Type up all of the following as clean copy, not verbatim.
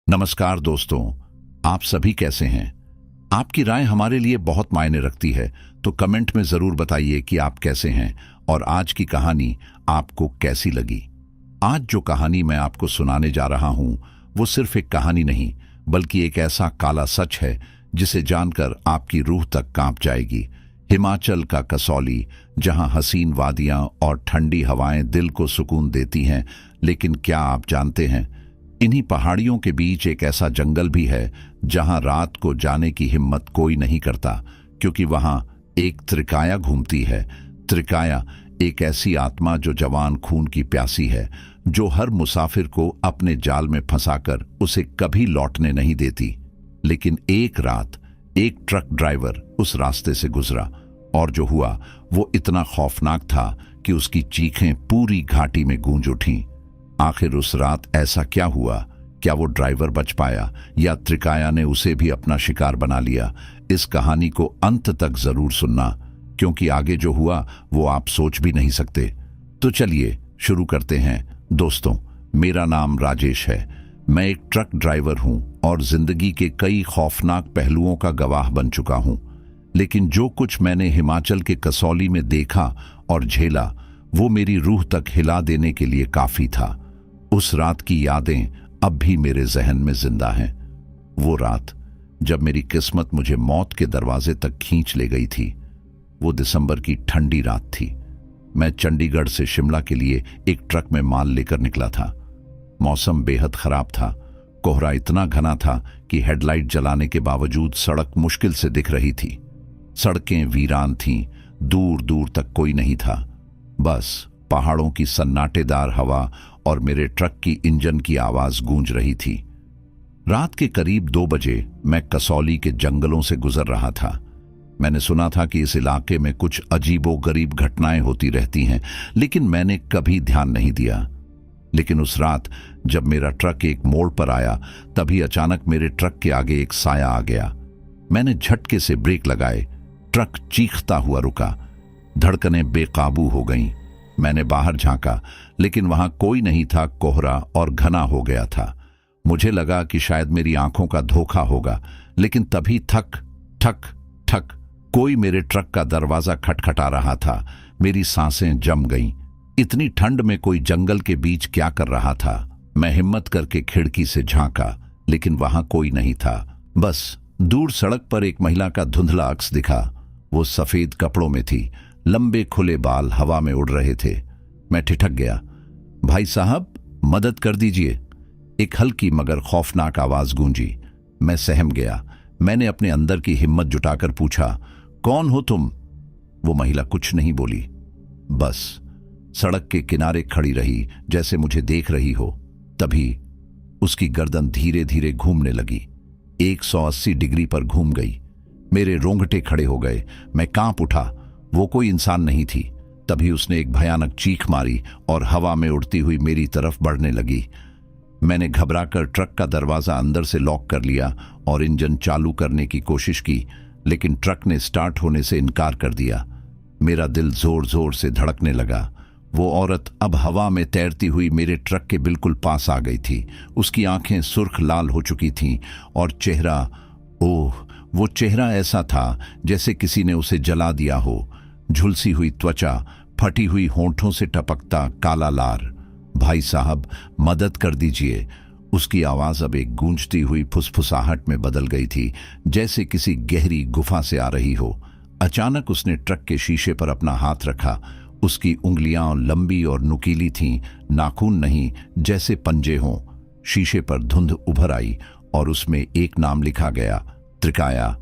नमस्कार दोस्तों, आप सभी कैसे हैं? आपकी राय हमारे लिए बहुत मायने रखती है, तो कमेंट में जरूर बताइए कि आप कैसे हैं और आज की कहानी आपको कैसी लगी। आज जो कहानी मैं आपको सुनाने जा रहा हूं, वो सिर्फ एक कहानी नहीं, बल्कि एक ऐसा काला सच है जिसे जानकर आपकी रूह तक कांप जाएगी। हिमाचल का कसौली, जहां हसीन वादियां और ठंडी हवाएं दिल को सुकून देती हैं, लेकिन क्या आप जानते हैं, इन्हीं पहाड़ियों के बीच एक ऐसा जंगल भी है जहां रात को जाने की हिम्मत कोई नहीं करता, क्योंकि वहां एक त्रिकाया घूमती है। त्रिकाया एक ऐसी आत्मा जो जवान खून की प्यासी है, जो हर मुसाफिर को अपने जाल में फंसाकर उसे कभी लौटने नहीं देती। लेकिन एक रात एक ट्रक ड्राइवर उस रास्ते से गुजरा, और जो हुआ वो इतना खौफनाक था कि उसकी चीखें पूरी घाटी में गूंज उठीं। आखिर उस रात ऐसा क्या हुआ? क्या वो ड्राइवर बच पाया या त्रिकाया ने उसे भी अपना शिकार बना लिया? इस कहानी को अंत तक जरूर सुनना, क्योंकि आगे जो हुआ वो आप सोच भी नहीं सकते। तो चलिए शुरू करते हैं। दोस्तों, मेरा नाम राजेश है। मैं एक ट्रक ड्राइवर हूं और जिंदगी के कई खौफनाक पहलुओं का गवाह बन चुका हूं। लेकिन जो कुछ मैंने हिमाचल के कसौली में देखा और झेला, वो मेरी रूह तक हिला देने के लिए काफी था। उस रात की यादें अब भी मेरे जहन में जिंदा हैं। वो रात जब मेरी किस्मत मुझे मौत के दरवाजे तक खींच ले गई थी। वो दिसंबर की ठंडी रात थी। मैं चंडीगढ़ से शिमला के लिए एक ट्रक में माल लेकर निकला था। मौसम बेहद खराब था। कोहरा इतना घना था कि हेडलाइट जलाने के बावजूद सड़क मुश्किल से दिख रही थी। सड़कें वीरान थीं, दूर दूर तक कोई नहीं था, बस पहाड़ों की सन्नाटेदार हवा और मेरे ट्रक की इंजन की आवाज गूंज रही थी। रात के करीब 2 बजे मैं कसौली के जंगलों से गुजर रहा था। मैंने सुना था कि इस इलाके में कुछ अजीबोगरीब घटनाएं होती रहती हैं, लेकिन मैंने कभी ध्यान नहीं दिया। लेकिन उस रात जब मेरा ट्रक एक मोड़ पर आया, तभी अचानक मेरे ट्रक के आगे एक साया आ गया। मैंने झटके से ब्रेक लगाए। ट्रक चीखता हुआ रुका। धड़कनें बेकाबू हो गईं। मैंने बाहर झांका, लेकिन वहां कोई नहीं था। कोहरा और घना हो गया था। मुझे लगा कि शायद मेरी आंखों का धोखा होगा, लेकिन तभी ठक ठक ठक कोई मेरे ट्रक का दरवाजा खटखटा रहा था। मेरी सांसें जम गईं। इतनी ठंड में कोई जंगल के बीच क्या कर रहा था? मैं हिम्मत करके खिड़की से झांका, लेकिन वहां कोई नहीं था। बस दूर सड़क पर एक महिला का धुंधला अक्स दिखा। वो सफेद कपड़ों में थी। लंबे खुले बाल हवा में उड़ रहे थे। मैं ठिठक गया। भाई साहब, मदद कर दीजिए। एक हल्की मगर खौफनाक आवाज गूंजी। मैं सहम गया। मैंने अपने अंदर की हिम्मत जुटाकर पूछा, कौन हो तुम? वो महिला कुछ नहीं बोली, बस सड़क के किनारे खड़ी रही, जैसे मुझे देख रही हो। तभी उसकी गर्दन धीरे धीरे घूमने लगी। 180 डिग्री पर घूम गई। मेरे रोंगटे खड़े हो गए। मैं कांप उठा। वो कोई इंसान नहीं थी। तभी उसने एक भयानक चीख मारी और हवा में उड़ती हुई मेरी तरफ बढ़ने लगी। मैंने घबराकर ट्रक का दरवाजा अंदर से लॉक कर लिया और इंजन चालू करने की कोशिश की, लेकिन ट्रक ने स्टार्ट होने से इनकार कर दिया। मेरा दिल जोर जोर से धड़कने लगा। वो औरत अब हवा में तैरती हुई मेरे ट्रक के बिल्कुल पास आ गई थी। उसकी आंखें सुर्ख लाल हो चुकी थीं और चेहरा, ओह, वो चेहरा ऐसा था जैसे किसी ने उसे जला दिया हो। झुलसी हुई त्वचा, फटी हुई होंठों से टपकता काला लार। भाई साहब, मदद कर दीजिए। उसकी आवाज अब एक गूंजती हुई फुसफुसाहट में बदल गई थी, जैसे किसी गहरी गुफा से आ रही हो। अचानक उसने ट्रक के शीशे पर अपना हाथ रखा। उसकी उंगलियां लंबी और नुकीली थीं, नाखून नहीं, जैसे पंजे हों। शीशे पर धुंध उभर आई और उसमें एक नाम लिखा गया, त्रिकाया।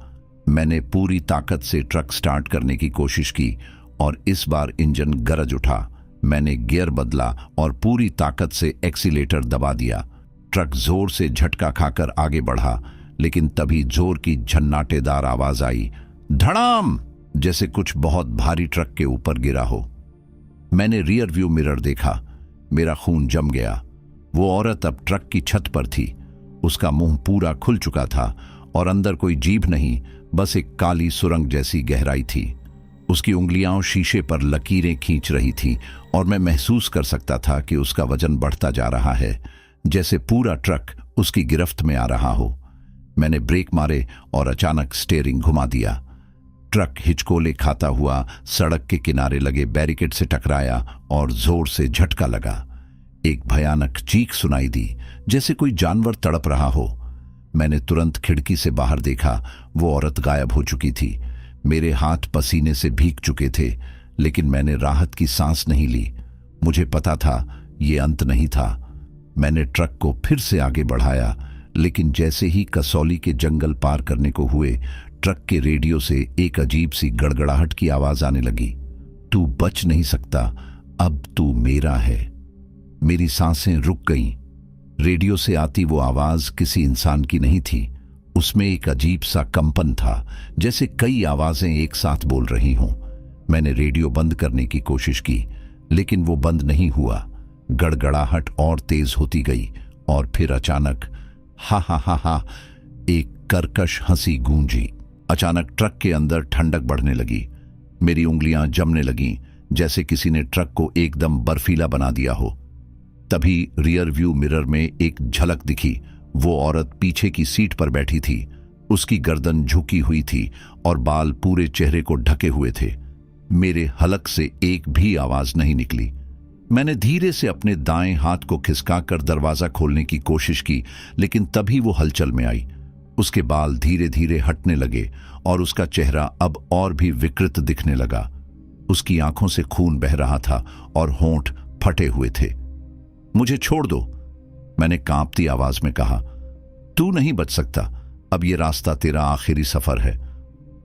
मैंने पूरी ताकत से ट्रक स्टार्ट करने की कोशिश की और इस बार इंजन गरज उठा। मैंने गियर बदला और पूरी ताकत से एक्सीलेटर दबा दिया। ट्रक जोर से झटका खाकर आगे बढ़ा, लेकिन तभी जोर की झन्नाटेदार आवाज आई, धड़ाम, जैसे कुछ बहुत भारी ट्रक के ऊपर गिरा हो। मैंने रियर व्यू मिरर देखा। मेरा खून जम गया। वो औरत अब ट्रक की छत पर थी। उसका मुंह पूरा खुल चुका था और अंदर कोई जीभ नहीं, बस एक काली सुरंग जैसी गहराई थी। उसकी उंगलियां शीशे पर लकीरें खींच रही थीं और मैं महसूस कर सकता था कि उसका वजन बढ़ता जा रहा है। जैसे पूरा ट्रक उसकी गिरफ्त में आ रहा हो। मैंने ब्रेक मारे और अचानक स्टीयरिंग घुमा दिया। ट्रक हिचकोले खाता हुआ सड़क के किनारे लगे बैरिकेड से टकराया और जोर से झटका लगा। एक भयानक चीख सुनाई दी, जैसे कोई जानवर तड़प रहा हो। मैंने तुरंत खिड़की से बाहर देखा। वो औरत गायब हो चुकी थी। मेरे हाथ पसीने से भीग चुके थे, लेकिन मैंने राहत की सांस नहीं ली। मुझे पता था ये अंत नहीं था। मैंने ट्रक को फिर से आगे बढ़ाया, लेकिन जैसे ही कसौली के जंगल पार करने को हुए, ट्रक के रेडियो से एक अजीब सी गड़गड़ाहट की आवाज आने लगी। तू बच नहीं सकता, अब तू मेरा है। मेरी सांसें रुक गईं। रेडियो से आती वो आवाज किसी इंसान की नहीं थी। उसमें एक अजीब सा कंपन था, जैसे कई आवाजें एक साथ बोल रही हों। मैंने रेडियो बंद करने की कोशिश की, लेकिन वो बंद नहीं हुआ। गड़गड़ाहट और तेज होती गई और फिर अचानक हा हा हा हा एक कर्कश हंसी गूंजी। अचानक ट्रक के अंदर ठंडक बढ़ने लगी। मेरी उंगलियां जमने लगीं, जैसे किसी ने ट्रक को एकदम बर्फीला बना दिया हो। तभी रियर व्यू मिरर में एक झलक दिखी। वो औरत पीछे की सीट पर बैठी थी। उसकी गर्दन झुकी हुई थी और बाल पूरे चेहरे को ढके हुए थे। मेरे हलक से एक भी आवाज नहीं निकली। मैंने धीरे से अपने दाएं हाथ को खिसकाकर दरवाजा खोलने की कोशिश की, लेकिन तभी वो हलचल में आई। उसके बाल धीरे धीरे हटने लगे और उसका चेहरा अब और भी विकृत दिखने लगा। उसकी आंखों से खून बह रहा था और होंठ फटे हुए थे। मुझे छोड़ दो, मैंने कांपती आवाज में कहा। तू नहीं बच सकता, अब ये रास्ता तेरा आखिरी सफर है।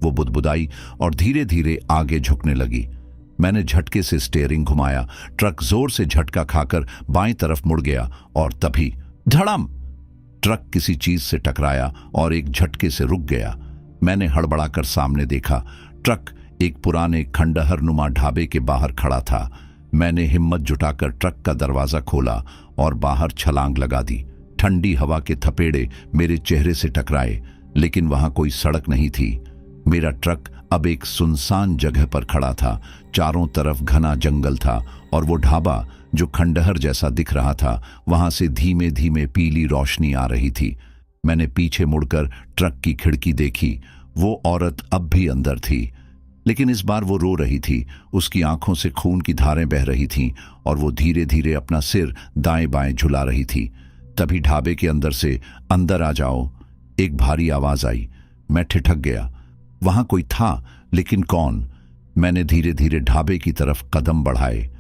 वो बुदबुदाई और धीरे धीरे आगे झुकने लगी। मैंने झटके से स्टीयरिंग घुमाया। ट्रक जोर से झटका खाकर बाईं तरफ मुड़ गया और तभी धड़म! ट्रक किसी चीज से टकराया और एक झटके से रुक गया। मैंने हड़बड़ाकर सामने देखा। ट्रक एक पुराने खंडहर नुमा ढाबे के बाहर खड़ा था। मैंने हिम्मत जुटाकर ट्रक का दरवाजा खोला और बाहर छलांग लगा दी। ठंडी हवा के थपेड़े मेरे चेहरे से टकराए, लेकिन वहां कोई सड़क नहीं थी। मेरा ट्रक अब एक सुनसान जगह पर खड़ा था। चारों तरफ घना जंगल था और वो ढाबा जो खंडहर जैसा दिख रहा था, वहां से धीमे धीमे पीली रोशनी आ रही थी। मैंने पीछे मुड़कर ट्रक की खिड़की देखी। वो औरत अब भी अंदर थी, लेकिन इस बार वो रो रही थी। उसकी आंखों से खून की धारें बह रही थीं और वो धीरे धीरे अपना सिर दाएं बाएं झुला रही थी। तभी ढाबे के अंदर से अंदर आ जाओ, एक भारी आवाज आई। मैं ठिठक गया। वहां कोई था, लेकिन कौन? मैंने धीरे धीरे ढाबे की तरफ कदम बढ़ाए।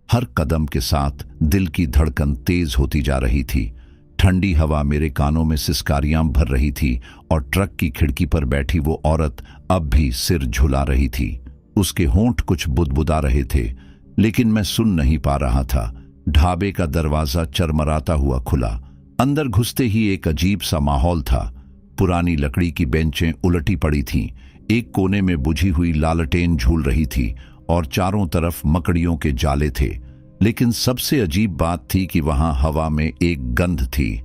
हर कदम के साथ दिल की धड़कन तेज होती जा रही थी। ठंडी हवा मेरे कानों में सिसकारियां भर रही थी और ट्रक की खिड़की पर बैठी वो औरत अब भी सिर झुला रही थी। उसके होंठ कुछ बुदबुदा रहे थे, लेकिन मैं सुन नहीं पा रहा था। ढाबे का दरवाजा चरमराता हुआ खुला। अंदर घुसते ही एक अजीब सा माहौल था। पुरानी लकड़ी की बेंचें उलटी पड़ी थीं। एक कोने में बुझी हुई लालटेन झूल रही थी और चारों तरफ मकड़ियों के जाले थे। लेकिन सबसे अजीब बात थी कि वहां हवा में एक गंध थी,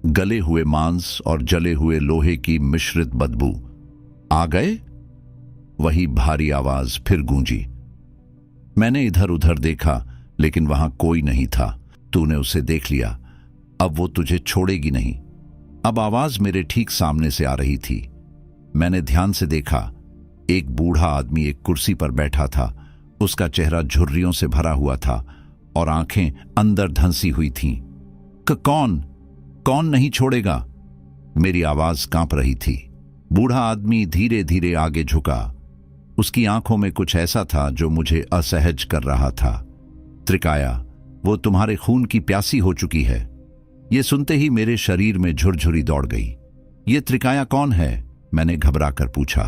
गले हुए मांस और जले हुए लोहे की मिश्रित बदबू। आ गए? वही भारी आवाज फिर गूंजी। मैंने इधर उधर देखा, लेकिन वहां कोई नहीं था। तूने उसे देख लिया, अब वो तुझे छोड़ेगी नहीं। अब आवाज मेरे ठीक सामने से आ रही थी। मैंने ध्यान से देखा। एक बूढ़ा आदमी एक कुर्सी पर बैठा था। उसका चेहरा झुर्रियों से भरा हुआ था और आंखें अंदर धंसी हुई थीं। कौन नहीं छोड़ेगा? मेरी आवाज कांप रही थी। बूढ़ा आदमी धीरे धीरे आगे झुका। उसकी आंखों में कुछ ऐसा था जो मुझे असहज कर रहा था। त्रिकाया, वो तुम्हारे खून की प्यासी हो चुकी है। ये सुनते ही मेरे शरीर में झुरझुरी दौड़ गई। ये त्रिकाया कौन है? मैंने घबराकर पूछा।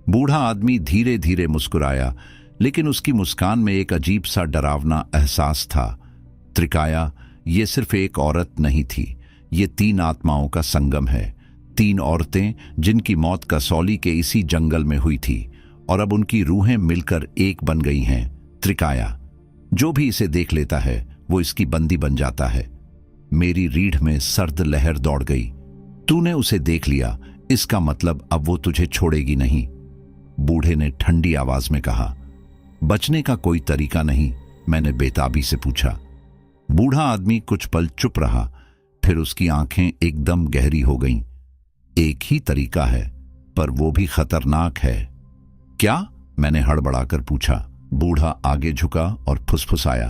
बूढ़ा आदमी धीरे धीरे मुस्कुराया, लेकिन उसकी मुस्कान में एक अजीब सा डरावना एहसास था। त्रिकाया, ये सिर्फ एक औरत नहीं थी, ये 3 आत्माओं का संगम है। 3 औरतें जिनकी मौत कसौली के इसी जंगल में हुई थी और अब उनकी रूहें मिलकर एक बन गई हैं। त्रिकाया, जो भी इसे देख लेता है वो इसकी बंदी बन जाता है। मेरी रीढ़ में सर्द लहर दौड़ गई। तूने उसे देख लिया, इसका मतलब अब वो तुझे छोड़ेगी नहीं। बूढ़े ने ठंडी आवाज में कहा। बचने का कोई तरीका नहीं? मैंने बेताबी से पूछा। बूढ़ा आदमी कुछ पल चुप रहा, फिर उसकी आंखें एकदम गहरी हो गईं। एक ही तरीका है, पर वो भी खतरनाक है। क्या? मैंने हड़बड़ाकर पूछा। बूढ़ा आगे झुका और फुसफुसाया,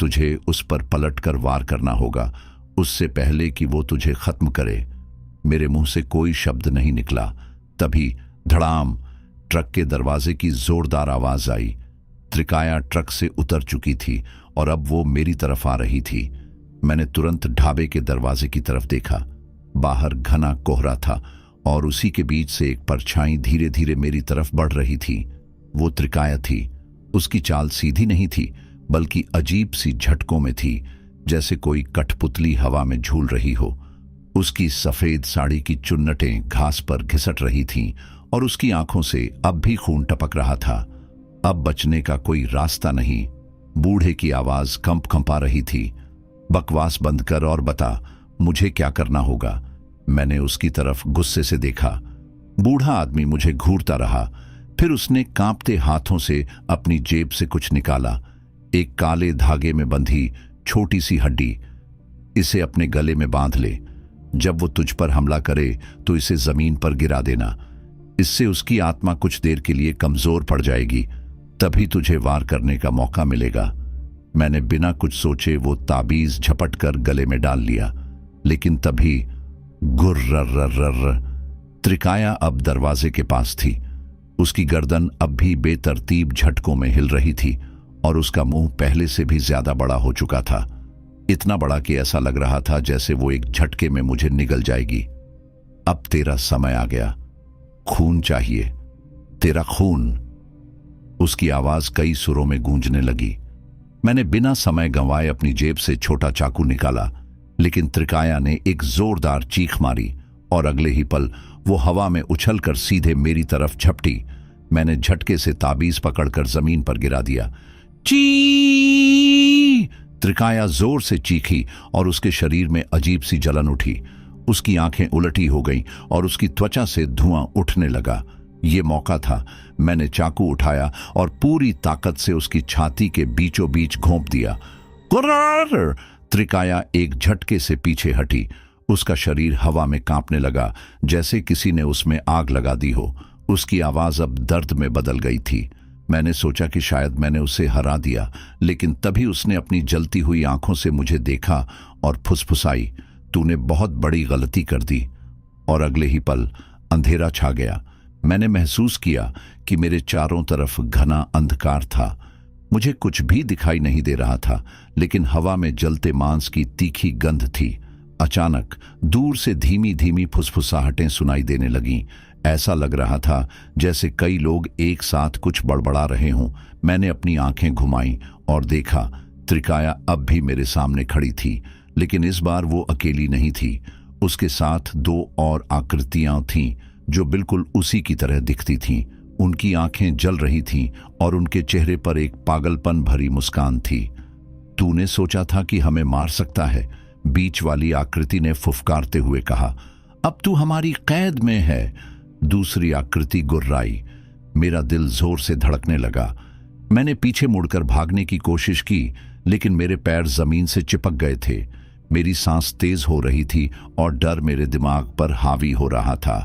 तुझे उस पर पलटकर वार करना होगा, उससे पहले कि वो तुझे खत्म करे। मेरे मुंह से कोई शब्द नहीं निकला। तभी धड़ाम, ट्रक के दरवाजे की जोरदार आवाज आई। त्रिकाया ट्रक से उतर चुकी थी और अब वो मेरी तरफ आ रही थी। मैंने तुरंत ढाबे के दरवाजे की तरफ देखा। बाहर घना कोहरा था और उसी के बीच से एक परछाई धीरे धीरे मेरी तरफ बढ़ रही थी। वो त्रिकाया थी। उसकी चाल सीधी नहीं थी, बल्कि अजीब सी झटकों में थी, जैसे कोई कठपुतली हवा में झूल रही हो। उसकी सफेद साड़ी की चुन्नटें घास पर घिसट रही थीं और उसकी आंखों से अब भी खून टपक रहा था। अब बचने का कोई रास्ता नहीं। बूढ़े की आवाज कंप कंपा रही थी, बकवास बंद कर और बता मुझे क्या करना होगा। मैंने उसकी तरफ गुस्से से देखा। बूढ़ा आदमी मुझे घूरता रहा। फिर उसने कांपते हाथों से अपनी जेब से कुछ निकाला, एक काले धागे में बंधी छोटी सी हड्डी। इसे अपने गले में बांध ले। जब वो तुझ पर हमला करे तो इसे जमीन पर गिरा देना। इससे उसकी आत्मा कुछ देर के लिए कमजोर पड़ जाएगी, तभी तुझे वार करने का मौका मिलेगा। मैंने बिना कुछ सोचे वो ताबीज झपट कर गले में डाल लिया, लेकिन तभी गुर्र। त्रिकाया अब दरवाजे के पास थी। उसकी गर्दन अब भी बेतरतीब झटकों में हिल रही थी और उसका मुंह पहले से भी ज्यादा बड़ा हो चुका था। इतना बड़ा कि ऐसा लग रहा था जैसे वो एक झटके में मुझे निगल जाएगी। अब तेरा समय आ गया। खून चाहिए, तेरा खून। उसकी आवाज कई सुरों में गूंजने लगी। मैंने बिना समय गंवाए अपनी जेब से छोटा चाकू निकाला, लेकिन त्रिकाया ने एक जोरदार चीख मारी और अगले ही पल वो हवा में उछलकर सीधे मेरी तरफ झपटी। मैंने झटके से ताबीज पकड़कर जमीन पर गिरा दिया। ची! त्रिकाया जोर से चीखी और उसके शरीर में अजीब सी जलन उठी। उसकी आंखें उलटी हो गईं और उसकी त्वचा से धुआं उठने लगा। ये मौका था। मैंने चाकू उठाया और पूरी ताकत से उसकी छाती के बीचों बीच घोंप दिया। कुर्र! त्रिकाया एक झटके से पीछे हटी। उसका शरीर हवा में कांपने लगा, जैसे किसी ने उसमें आग लगा दी हो। उसकी आवाज अब दर्द में बदल गई थी। मैंने सोचा कि शायद मैंने उसे हरा दिया, लेकिन तभी उसने अपनी जलती हुई आंखों से मुझे देखा और फुसफुसाई, तूने बहुत बड़ी गलती कर दी। और अगले ही पल अंधेरा छा गया। मैंने महसूस किया कि मेरे चारों तरफ घना अंधकार था। मुझे कुछ भी दिखाई नहीं दे रहा था, लेकिन हवा में जलते मांस की तीखी गंध थी। अचानक दूर से धीमी धीमी फुसफुसाहटें सुनाई देने लगीं। ऐसा लग रहा था जैसे कई लोग एक साथ कुछ बड़बड़ा रहे हों। मैंने अपनी आंखें घुमाईं और देखा, त्रिकाया अब भी मेरे सामने खड़ी थी, लेकिन इस बार वो अकेली नहीं थी। उसके साथ दो और आकृतियां थीं जो बिल्कुल उसी की तरह दिखती थीं। उनकी आंखें जल रही थीं और उनके चेहरे पर एक पागलपन भरी मुस्कान थी। तूने सोचा था कि हमें मार सकता है, बीच वाली आकृति ने फुफकारते हुए कहा। अब तू हमारी कैद में है। दूसरी आकृति गुर्राई। मेरा दिल जोर से धड़कने लगा। मैंने पीछे मुड़कर भागने की कोशिश की, लेकिन मेरे पैर जमीन से चिपक गए थे। मेरी सांस तेज हो रही थी और डर मेरे दिमाग पर हावी हो रहा था।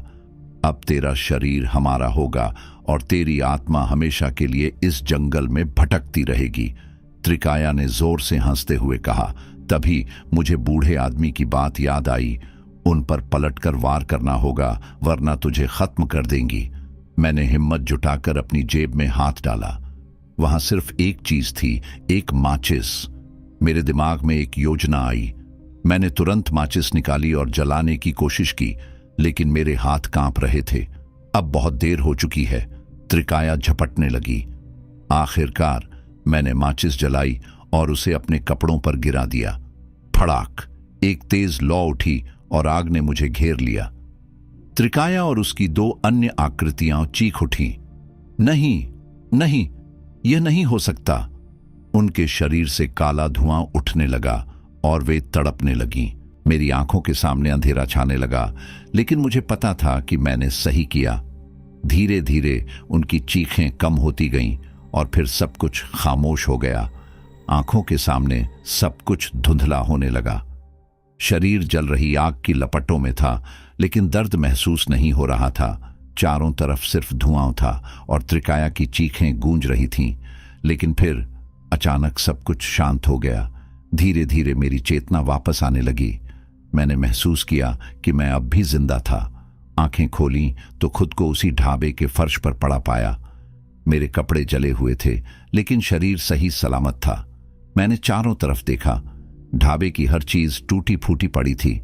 अब तेरा शरीर हमारा होगा और तेरी आत्मा हमेशा के लिए इस जंगल में भटकती रहेगी, त्रिकाया ने जोर से हंसते हुए कहा। तभी मुझे बूढ़े आदमी की बात याद आई। उन पर पलटकर वार करना होगा, वरना तुझे खत्म कर देंगी। मैंने हिम्मत जुटाकर अपनी जेब में हाथ डाला। वहां सिर्फ एक चीज थी, एक माचिस। मेरे दिमाग में एक योजना आई। मैंने तुरंत माचिस निकाली और जलाने की कोशिश की, लेकिन मेरे हाथ कांप रहे थे। अब बहुत देर हो चुकी है। त्रिकाया झपटने लगी। आखिरकार मैंने माचिस जलाई और उसे अपने कपड़ों पर गिरा दिया। फड़ाक! एक तेज लौ उठी और आग ने मुझे घेर लिया। त्रिकाया और उसकी दो अन्य आकृतियां चीख उठी। नहीं, नहीं, यह नहीं हो सकता। उनके शरीर से काला धुआं उठने लगा और वे तड़पने लगीं। मेरी आंखों के सामने अंधेरा छाने लगा, लेकिन मुझे पता था कि मैंने सही किया। धीरे धीरे उनकी चीखें कम होती गईं और फिर सब कुछ खामोश हो गया। आंखों के सामने सब कुछ धुंधला होने लगा। शरीर जल रही आग की लपटों में था, लेकिन दर्द महसूस नहीं हो रहा था। चारों तरफ सिर्फ धुआं था और त्रिकाया की चीखें गूंज रही थीं। लेकिन फिर अचानक सब कुछ शांत हो गया। धीरे धीरे मेरी चेतना वापस आने लगी। मैंने महसूस किया कि मैं अब भी जिंदा था। आंखें खोली तो खुद को उसी ढाबे के फर्श पर पड़ा पाया। मेरे कपड़े जले हुए थे, लेकिन शरीर सही सलामत था। मैंने चारों तरफ देखा। ढाबे की हर चीज टूटी फूटी पड़ी थी,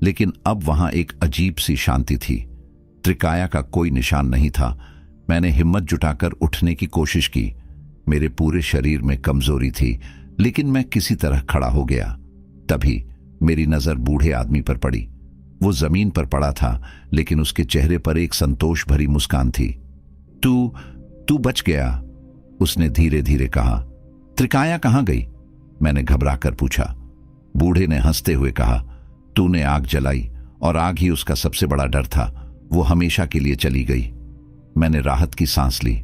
लेकिन अब वहां एक अजीब सी शांति थी। त्रिकाया का कोई निशान नहीं था। मैंने हिम्मत जुटाकर उठने की कोशिश की। मेरे पूरे शरीर में कमजोरी थी, लेकिन मैं किसी तरह खड़ा हो गया। तभी मेरी नजर बूढ़े आदमी पर पड़ी। वो जमीन पर पड़ा था, लेकिन उसके चेहरे पर एक संतोष भरी मुस्कान थी। तू बच गया, उसने धीरे धीरे कहा। त्रिकाया कहां गई? मैंने घबराकर पूछा। बूढ़े ने हंसते हुए कहा, तूने आग जलाई और आग ही उसका सबसे बड़ा डर था। वो हमेशा के लिए चली गई। मैंने राहत की सांस ली।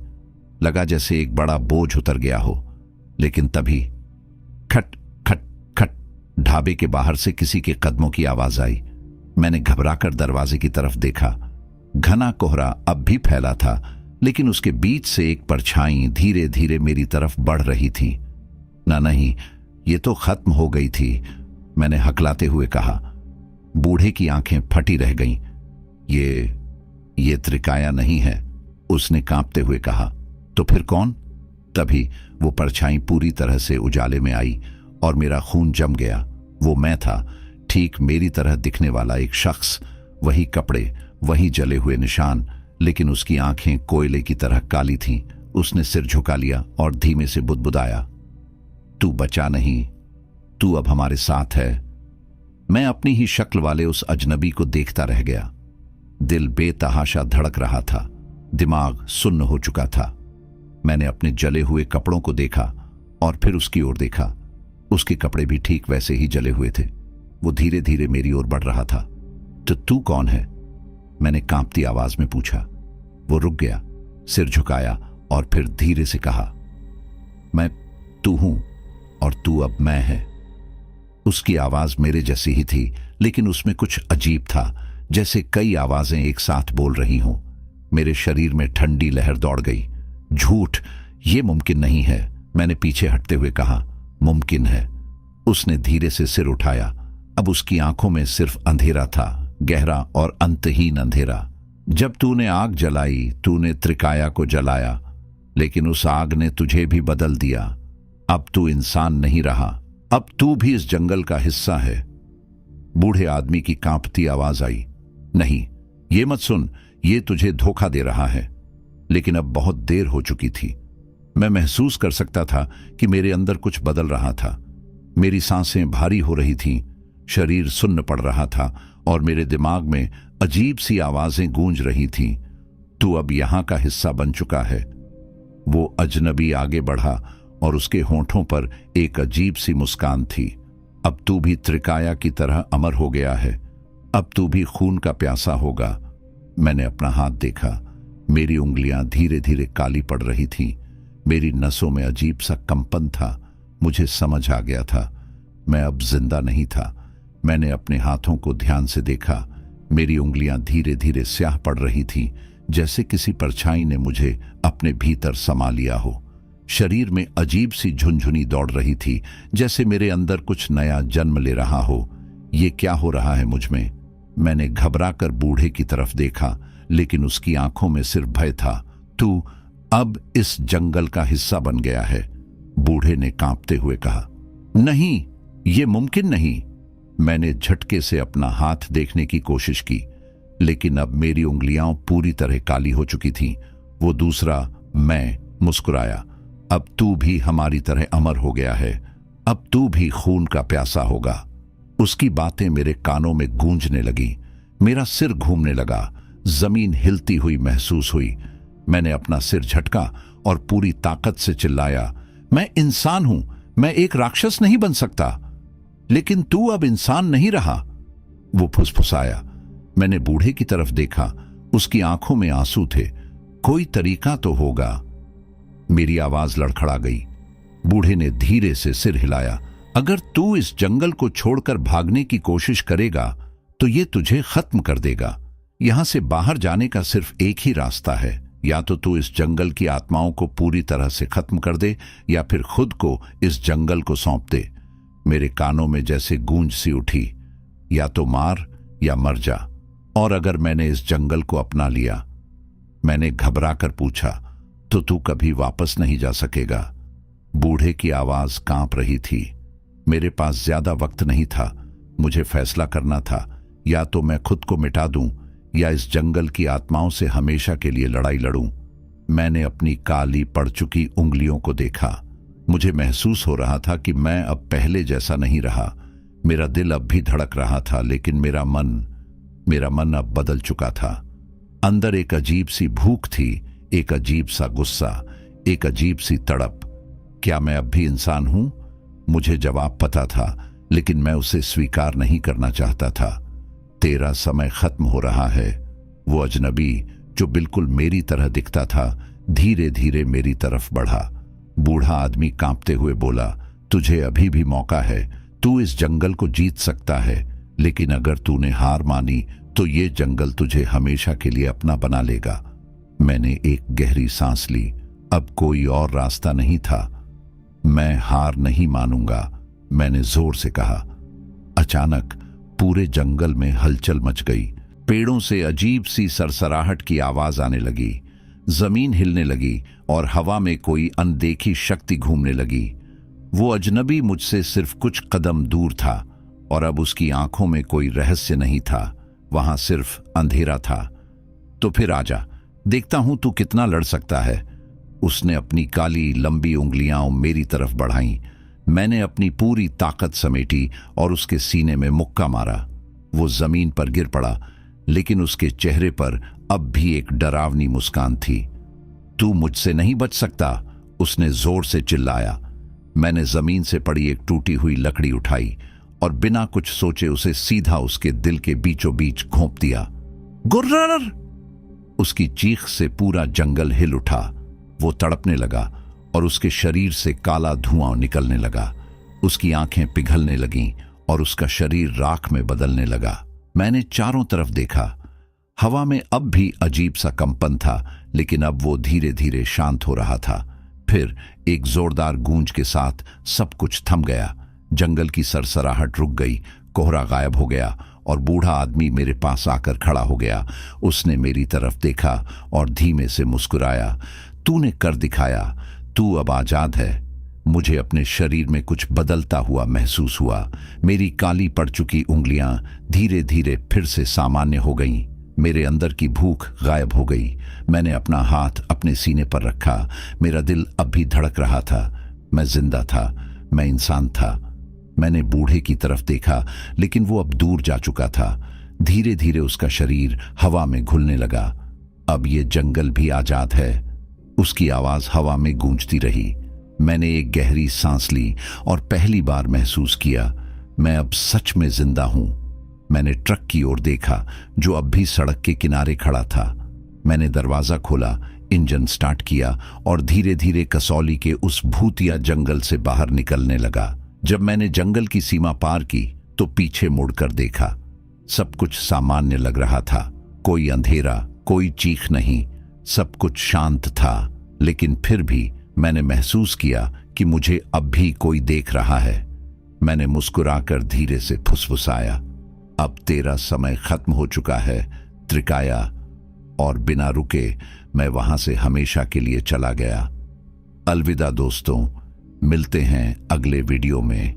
लगा जैसे एक बड़ा बोझ उतर गया हो। लेकिन तभी खट खट खट ढाबे के बाहर से किसी के कदमों की आवाज आई। मैंने घबराकर दरवाजे की तरफ देखा। घना कोहरा अब भी फैला था, लेकिन उसके बीच से एक परछाई धीरे धीरे मेरी तरफ बढ़ रही थी। नहीं, ये तो खत्म हो गई थी, मैंने हकलाते हुए कहा। बूढ़े की आंखें फटी रह गईं। ये त्रिकाया नहीं है, उसने कांपते हुए कहा। तो फिर कौन? तभी वो परछाई पूरी तरह से उजाले में आई और मेरा खून जम गया। वो मैं था, ठीक मेरी तरह दिखने वाला एक शख्स। वही कपड़े, वही जले हुए निशान, लेकिन उसकी आंखें कोयले की तरह काली थीं। उसने सिर झुका लिया और धीमे से बुदबुदाया, तू बचा नहीं, तू अब हमारे साथ है। मैं अपनी ही शक्ल वाले उस अजनबी को देखता रह गया। दिल बेतहाशा धड़क रहा था, दिमाग सुन्न हो चुका था। मैंने अपने जले हुए कपड़ों को देखा और फिर उसकी ओर देखा। उसके कपड़े भी ठीक वैसे ही जले हुए थे। वो धीरे धीरे मेरी ओर बढ़ रहा था। तो तू कौन है? मैंने कांपती आवाज में पूछा। वो रुक गया, सिर झुकाया और फिर धीरे से कहा, मैं तू हूं और तू अब मैं है। उसकी आवाज मेरे जैसी ही थी, लेकिन उसमें कुछ अजीब था, जैसे कई आवाजें एक साथ बोल रही हों। मेरे शरीर में ठंडी लहर दौड़ गई। झूठ, ये मुमकिन नहीं है, मैंने पीछे हटते हुए कहा। मुमकिन है। उसने धीरे से सिर उठाया। अब उसकी आंखों में सिर्फ अंधेरा था, गहरा और अंतहीन अंधेरा। जब तूने आग जलाई, तूने त्रिकाया को जलाया, लेकिन उस आग ने तुझे भी बदल दिया। अब तू इंसान नहीं रहा, अब तू भी इस जंगल का हिस्सा है। बूढ़े आदमी की कांपती आवाज आई, नहीं, ये मत सुन, ये तुझे धोखा दे रहा है। लेकिन अब बहुत देर हो चुकी थी। मैं महसूस कर सकता था कि मेरे अंदर कुछ बदल रहा था। मेरी सांसें भारी हो रही थीं, शरीर सुन्न पड़ रहा था और मेरे दिमाग में अजीब सी आवाजें गूंज रही थीं। तू अब यहां का हिस्सा बन चुका है। वो अजनबी आगे बढ़ा और उसके होंठों पर एक अजीब सी मुस्कान थी। अब तू भी त्रिकाया की तरह अमर हो गया है। अब तू भी खून का प्यासा होगा। मैंने अपना हाथ देखा। मेरी उंगलियां धीरे धीरे काली पड़ रही थीं। मेरी नसों में अजीब सा कंपन था। मुझे समझ आ गया था, मैं अब जिंदा नहीं था। मैंने अपने हाथों को ध्यान से देखा। मेरी उंगलियां धीरे धीरे स्याह पड़ रही थीं, जैसे किसी परछाई ने मुझे अपने भीतर समा लिया हो। शरीर में अजीब सी झुनझुनी दौड़ रही थी, जैसे मेरे अंदर कुछ नया जन्म ले रहा हो। ये क्या हो रहा है मुझ में? मैंने घबराकर बूढ़े की तरफ देखा, लेकिन उसकी आंखों में सिर्फ भय था। तू अब इस जंगल का हिस्सा बन गया है, बूढ़े ने कांपते हुए कहा। नहीं, ये मुमकिन नहीं। मैंने झटके से अपना हाथ देखने की कोशिश की, लेकिन अब मेरी उंगलियां पूरी तरह काली हो चुकी थीं। वो दूसरा मैं मुस्कुराया। अब तू भी हमारी तरह अमर हो गया है। अब तू भी खून का प्यासा होगा। उसकी बातें मेरे कानों में गूंजने लगी। मेरा सिर घूमने लगा, जमीन हिलती हुई महसूस हुई। मैंने अपना सिर झटका और पूरी ताकत से चिल्लाया, मैं इंसान हूं, मैं एक राक्षस नहीं बन सकता। लेकिन तू अब इंसान नहीं रहा, वो फुसफुसाया। मैंने बूढ़े की तरफ देखा, उसकी आंखों में आंसू थे। कोई तरीका तो होगा। मेरी आवाज लड़खड़ा गई। बूढ़े ने धीरे से सिर हिलाया। अगर तू इस जंगल को छोड़कर भागने की कोशिश करेगा तो ये तुझे खत्म कर देगा। यहां से बाहर जाने का सिर्फ एक ही रास्ता है, या तो तू इस जंगल की आत्माओं को पूरी तरह से खत्म कर दे या फिर खुद को इस जंगल को सौंप दे। मेरे कानों में जैसे गूंज सी उठी, या तो मार या मर जा। और अगर मैंने इस जंगल को अपना लिया, मैंने घबरा कर पूछा, तो तू कभी वापस नहीं जा सकेगा। बूढ़े की आवाज कांप रही थी। मेरे पास ज्यादा वक्त नहीं था, मुझे फैसला करना था, या तो मैं खुद को मिटा दूं या इस जंगल की आत्माओं से हमेशा के लिए लड़ाई लड़ूं। मैंने अपनी काली पड़ चुकी उंगलियों को देखा। मुझे महसूस हो रहा था कि मैं अब पहले जैसा नहीं रहा। मेरा दिल अब भी धड़क रहा था, लेकिन मेरा मन अब बदल चुका था। अंदर एक अजीब सी भूख थी, एक अजीब सा गुस्सा, एक अजीब सी तड़प। क्या मैं अब भी इंसान हूं? मुझे जवाब पता था, लेकिन मैं उसे स्वीकार नहीं करना चाहता था। तेरा समय खत्म हो रहा है। वो अजनबी जो बिल्कुल मेरी तरह दिखता था, धीरे धीरे मेरी तरफ बढ़ा। बूढ़ा आदमी कांपते हुए बोला, तुझे अभी भी मौका है, तू इस जंगल को जीत सकता है, लेकिन अगर तूने हार मानी तो ये जंगल तुझे हमेशा के लिए अपना बना लेगा। मैंने एक गहरी सांस ली। अब कोई और रास्ता नहीं था। मैं हार नहीं मानूंगा, मैंने जोर से कहा। अचानक पूरे जंगल में हलचल मच गई। पेड़ों से अजीब सी सरसराहट की आवाज आने लगी, जमीन हिलने लगी और हवा में कोई अनदेखी शक्ति घूमने लगी। वो अजनबी मुझसे सिर्फ कुछ कदम दूर था और अब उसकी आंखों में कोई रहस्य नहीं था, वहां सिर्फ अंधेरा था। तो फिर आजा, देखता हूं तू कितना लड़ सकता है। उसने अपनी काली लंबी उंगलियां मेरी तरफ बढ़ाईं। मैंने अपनी पूरी ताकत समेटी और उसके सीने में मुक्का मारा। वो जमीन पर गिर पड़ा, लेकिन उसके चेहरे पर अब भी एक डरावनी मुस्कान थी। तू मुझसे नहीं बच सकता, उसने जोर से चिल्लाया। मैंने जमीन से पड़ी एक टूटी हुई लकड़ी उठाई और बिना कुछ सोचे उसे सीधा उसके दिल के बीचों बीच घोंप दिया। गुर्रर! उसकी चीख से पूरा जंगल हिल उठा। वो तड़पने लगा और उसके शरीर से काला धुआं निकलने लगा। उसकी आंखें पिघलने लगीं और उसका शरीर राख में बदलने लगा। मैंने चारों तरफ देखा। हवा में अब भी अजीब सा कंपन था, लेकिन अब वो धीरे धीरे शांत हो रहा था। फिर एक जोरदार गूंज के साथ सब कुछ थम गया। जंगल की सरसराहट रुक गई, कोहरा गायब हो गया और बूढ़ा आदमी मेरे पास आकर खड़ा हो गया। उसने मेरी तरफ देखा और धीमे से मुस्कुराया। तूने कर दिखाया, तू अब आजाद है। मुझे अपने शरीर में कुछ बदलता हुआ महसूस हुआ। मेरी काली पड़ चुकी उंगलियां धीरे धीरे फिर से सामान्य हो गईं। मेरे अंदर की भूख गायब हो गई। मैंने अपना हाथ अपने सीने पर रखा। मेरा दिल अब भी धड़क रहा था। मैं जिंदा था, मैं इंसान था। मैंने बूढ़े की तरफ देखा, लेकिन वो अब दूर जा चुका था। धीरे धीरे उसका शरीर हवा में घुलने लगा। अब ये जंगल भी आजाद है। उसकी आवाज हवा में गूंजती रही। मैंने एक गहरी सांस ली और पहली बार महसूस किया, मैं अब सच में जिंदा हूं। मैंने ट्रक की ओर देखा, जो अब भी सड़क के किनारे खड़ा था। मैंने दरवाजा खोला, इंजन स्टार्ट किया और धीरे धीरे कसौली के उस भूतिया जंगल से बाहर निकलने लगा। जब मैंने जंगल की सीमा पार की तो पीछे मुड़कर देखा। सब कुछ सामान्य लग रहा था। कोई अंधेरा, कोई चीख नहीं, सब कुछ शांत था। लेकिन फिर भी मैंने महसूस किया कि मुझे अब भी कोई देख रहा है। मैंने मुस्कुराकर धीरे से फुसफुसाया, अब तेरा समय खत्म हो चुका है त्रिकाया। और बिना रुके मैं वहां से हमेशा के लिए चला गया। अलविदा दोस्तों, मिलते हैं अगले वीडियो में।